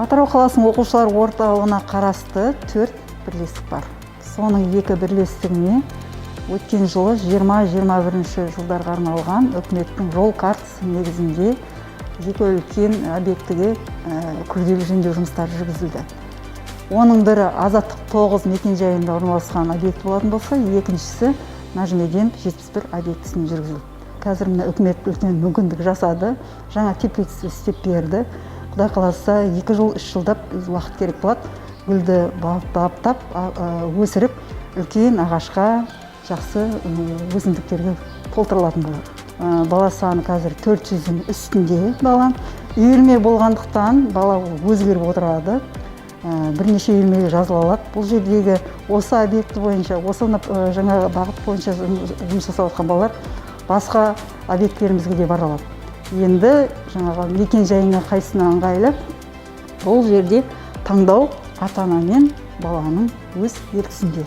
Атырау қаласының оқушылар орталығына қарасты 4 бірлестік бар. Соның 2 бірлестігіне өткен жылы 20-21 жылдарға арналған үкіметтің жол картасы негізінде 2 үлкен объектіге күрделі жөндеу жұмыстары жүргізілді. Оның бірі Азаттық 9 мекенжайында орналасқан объект болатын болса, екіншісі Нәжімеден 71 объектісіне жүргізілді. Қазір мына үкімет үлкен мүмкіндік жасады, жаңа теплица істеп берді. Құдай қаласа 2 жыл, 3 жылдап уақыт керек болады. Гүлді баптап, өсіріп, үлкен ағашқа, жақсы өсімдіктерге толтырылатын болады. Бала саны қазір 400-дің үстінде бала. Үйірме болғандықтан бала өзгеріп отырады. Бірнеше үйірмеге жазыла алады. Бұл жердегі осы объекті бойынша, осы жаңа бағыт бойынша жұмыс жасап жатқан балалар басқа объектілерімізге де бара алады. Енді жаңағы мекен жайына қайсына ыңғайлы, бұл жерде таңдау ата-ана мен баланың өз еркісінде.